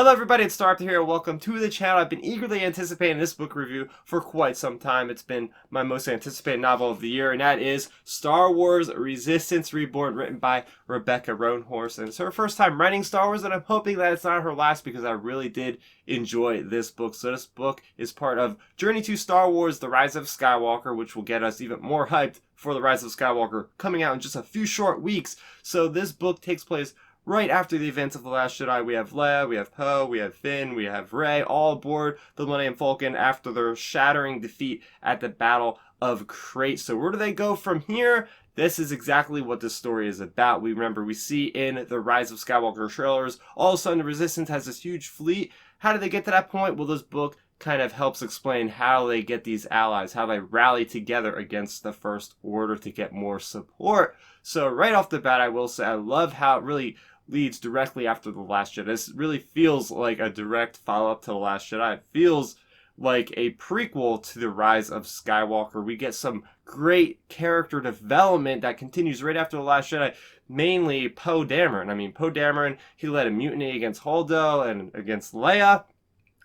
Hello everybody, it's Starrapter here, welcome to the channel. I've been eagerly anticipating this book review for quite some time. It's been my most anticipated novel of the year, and that is Star Wars Resistance Reborn, written by Rebecca Roanhorse. And it's her first time writing Star Wars, and I'm hoping that it's not her last because I really did enjoy this book. So this book is part of Journey to Star Wars, The Rise of Skywalker, which will get us even more hyped for The Rise of Skywalker coming out in just a few short weeks. So this book takes place right after the events of The Last Jedi. We have Leia, we have Poe, we have Finn, we have Rey, all aboard the Millennium Falcon after their shattering defeat at the Battle of Crate. So where do they go from here? This is exactly what this story is about. We see in the Rise of Skywalker trailers, all of a sudden the Resistance has this huge fleet. How did they get to that point? Well, this book kind of helps explain how they get these allies, how they rally together against the First Order to get more support. So right off the bat, I will say I love how it really leads directly after The Last Jedi. This really feels like a direct follow-up to The Last Jedi. It feels like a prequel to The Rise of Skywalker. We get some great character development that continues right after The Last Jedi, mainly Poe Dameron. Poe Dameron, he led a mutiny against Holdo and against Leia,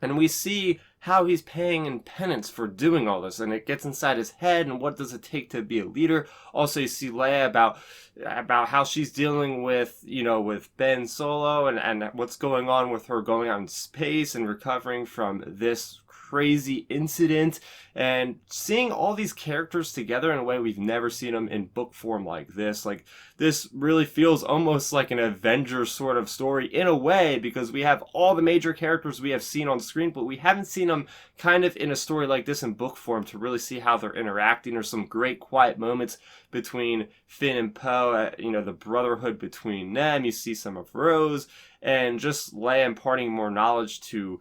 and we see how he's paying in penance for doing all this, and it gets inside his head, and what does it take to be a leader. Also, you see Leia about how she's dealing with, with Ben Solo, and what's going on with her going out in space and recovering from this crazy incident, and seeing all these characters together in a way we've never seen them in book form like this. Like, this really feels almost like an Avengers sort of story in a way, because we have all the major characters we have seen on screen, but we haven't seen them kind of in a story like this in book form to really see how they're interacting. There's some great quiet moments between Finn and Poe, the brotherhood between them. You see some of Rose, and just Leia imparting more knowledge to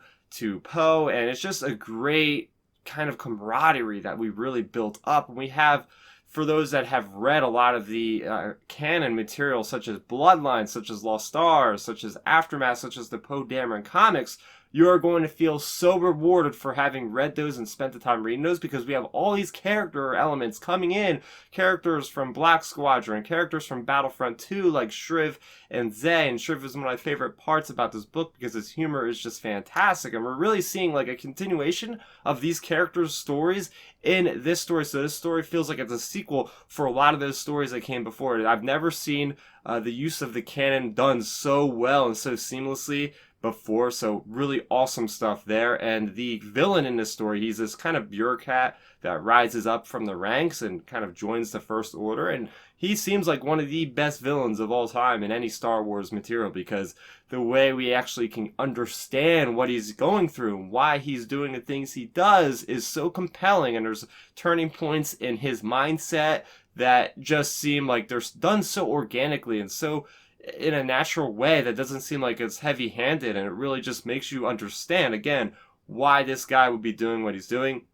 Poe, and it's just a great kind of camaraderie that we really built up. And we have, for those that have read a lot of the canon material, such as Bloodline, such as Lost Stars, such as Aftermath, such as the Poe Dameron comics, you are going to feel so rewarded for having read those and spent the time reading those, because we have all these character elements coming in. Characters from Black Squadron, characters from Battlefront 2 like Shriv and Zay. And Shriv is one of my favorite parts about this book because his humor is just fantastic. And we're really seeing like a continuation of these characters' stories in this story. So this story feels like it's a sequel for a lot of those stories that came before it. I've never seen the use of the canon done so well and so seamlessly before, so really awesome stuff there. And the villain in this story, he's this kind of bureaucrat that rises up from the ranks and kind of joins the First Order, and he seems like one of the best villains of all time in any Star Wars material, because the way we actually can understand what he's going through and why he's doing the things he does is so compelling, and there's turning points in his mindset that just seem like they're done so organically and so in a natural way that doesn't seem like it's heavy-handed, and it really just makes you understand, again, why this guy would be doing what he's doing.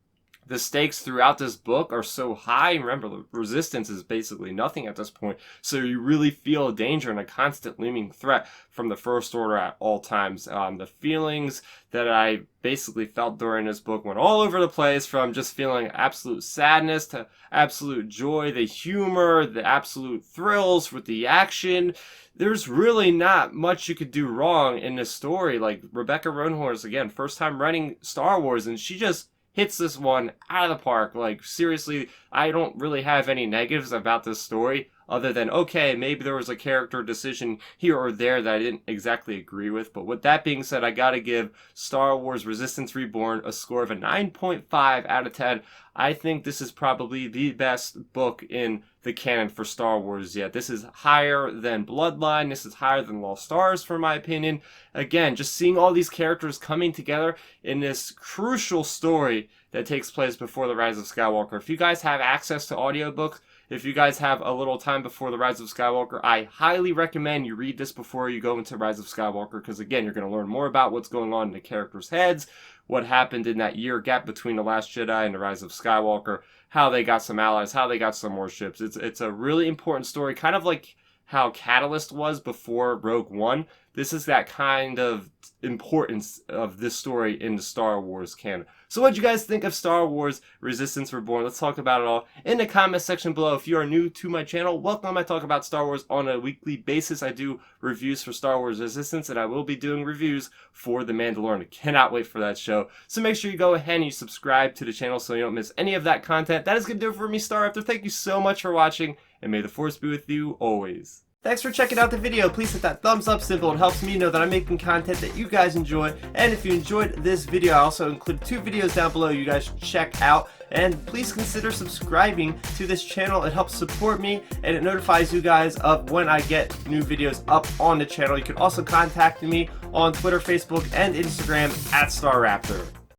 The stakes throughout this book are so high. Remember, the Resistance is basically nothing at this point, so you really feel a danger and a constant looming threat from the First Order at all times. The feelings that I basically felt during this book went all over the place, from just feeling absolute sadness to absolute joy, the humor, the absolute thrills with the action. There's really not much you could do wrong in this story. Like, Rebecca Roanhorse, again, first time writing Star Wars, and she just hits this one out of the park. Like, seriously, I don't really have any negatives about this story, other than, okay, maybe there was a character decision here or there that I didn't exactly agree with. But with that being said, I gotta give Star Wars Resistance Reborn a score of a 9.5 out of 10. I think this is probably the best book in the canon for Star Wars yet. This is higher than Bloodline. This is higher than Lost Stars, for my opinion. Again, just seeing all these characters coming together in this crucial story that takes place before The Rise of Skywalker. If you guys have access to audiobooks, if you guys have a little time before The Rise of Skywalker, I highly recommend you read this before you go into Rise of Skywalker, because again, you're going to learn more about what's going on in the characters' heads, what happened in that year gap between The Last Jedi and The Rise of Skywalker, how they got some allies, how they got some more ships. It's a really important story, kind of like how Catalyst was before Rogue One. this is that kind of importance of this story in the Star Wars canon. So what did you guys think of Star Wars Resistance Reborn? Let's talk about it all in the comment section below. If you are new to my channel, welcome. I talk about Star Wars on a weekly basis. I do reviews for Star Wars Resistance, and I will be doing reviews for The Mandalorian. I cannot wait for that show. So make sure you go ahead and you subscribe to the channel so you don't miss any of that content. That is going to do it for me, Starrapter. Thank you so much for watching, and may the Force be with you always. Thanks for checking out the video. Please hit that thumbs up symbol. It helps me know that I'm making content that you guys enjoy. And if you enjoyed this video, I also included 2 videos down below you guys should check out. And please consider subscribing to this channel. It helps support me and it notifies you guys of when I get new videos up on the channel. You can also contact me on Twitter, Facebook, and Instagram at Starrapter.